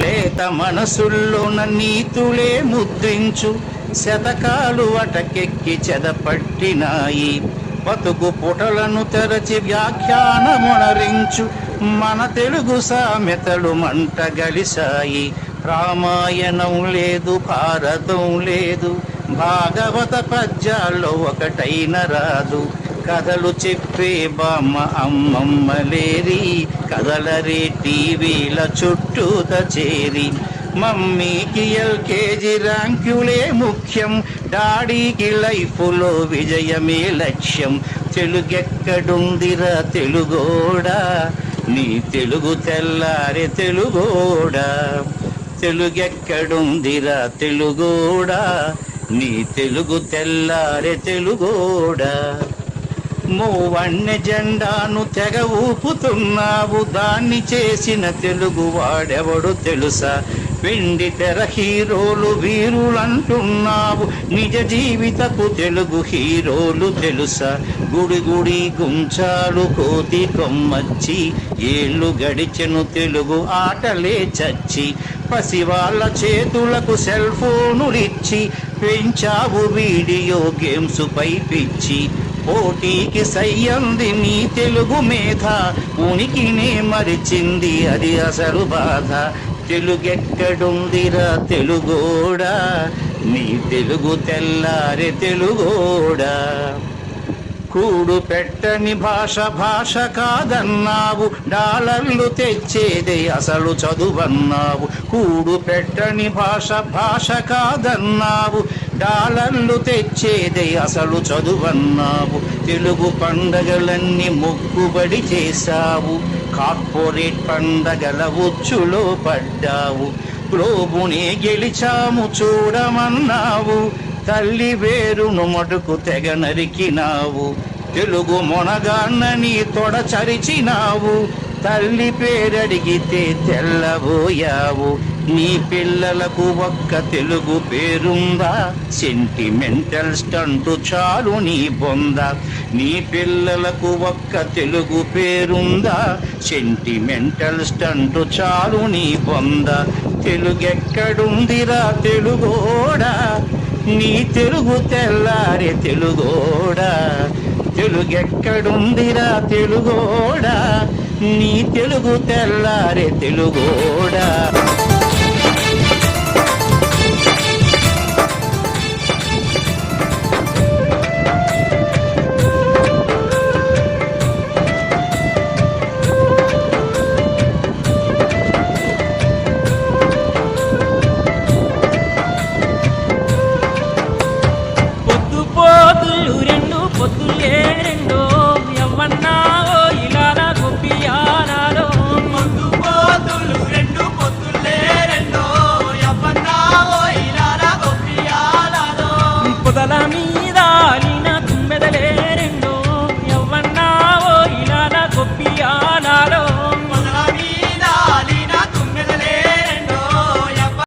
లేత మనసుల్లోన నీతులే ముద్రించు శతకాలు అటకెక్కి చెదపట్టినాయి. బతుకు పుటలను తెరచి వ్యాఖ్యానమునరించు మన తెలుగు సామెతలు మంట గలిసాయి. రామాయణం లేదు, భారతం లేదు, భాగవత పద్యాల్లో ఒకటైన రాదు. కథలు చెప్పే బామ్మ అమ్మమ్మ లేరి, కథలరే టీవీల చుట్టూత చేరి. మమ్మీకి ఎల్కేజీ ర్యాంకులే ముఖ్యం, డాడీకి లైఫ్లో విజయమే లక్ష్యం. తెలుగెక్కడుందిరా తెలుగోడా, నీ తెలుగు తెల్లారే తెలుగోడా. తెలుగెక్కడుందిరా తెలుగోడా, నీ తెలుగు తెల్లారే తెలుగోడా. మూవన్నె జెండాను తెగ ఊపుతున్నావు, దాన్ని చేసిన తెలుగు వాడెవడు తెలుసా? వెండి తెర హీరోలు వీరులంటున్నావు, నిజ జీవితపు తెలుగు హీరోలు తెలుసా? గుడి గుడి గుంచాలు కోతి కొమ్మచ్చి, ఏళ్ళు గడిచెను తెలుగు ఆటలే చచ్చి. పసివాళ్ళ చేతులకు సెల్ ఫోనులిచ్చి పెంచావు వీడియో గేమ్స్ పై పిచ్చి. పోటీకి సయ్యంది నీ తెలుగు మేధ, ఉనికినే మరిచింది అది అసలు బాధ. తెలుగెక్కడుందిరా తెలుగోడా, నీ తెలుగు తెల్లారే తెలుగోడా. కూడు పెట్టని భాష భాష కాదన్నావు, డాలర్లు తెచ్చేదే అసలు చదువన్నావు. కూడు పెట్టని భాష భాష కాదన్నావు, డాలర్లు తెచ్చేదే అసలు చదువన్నావు. తెలుగు పండగలన్నీ మొక్కుబడి చేశావు, కార్పొరేట్ పండగల ఉచ్చులో పడ్డావు. గ్లోబునే గెలిచాము చూడమన్నావు, తల్లి వేరును మటుకు తెగ నరికినావు. తెలుగు మొనగాన్నని తొడ చరిచినావు, తల్లి పేరడిగితే తెల్లబోయావు. నీ పిల్లలకు ఒక్క తెలుగు పేరుందా, సెంటిమెంటల్ స్టంటు చాలు నీ బొంద. నీ పిల్లలకు ఒక్క తెలుగు పేరుందా, సెంటిమెంటల్ స్టంటు చాలు నీ బొంద. తెలుగెక్కడుందిరా తెలుగోడా, నీ తెలుగు తెల్లారే తెలుగోడా. తెలుగెక్కడుందిరా తెలుగోడా, నీ తెలుగు తెల్లారే తెలుగోడా.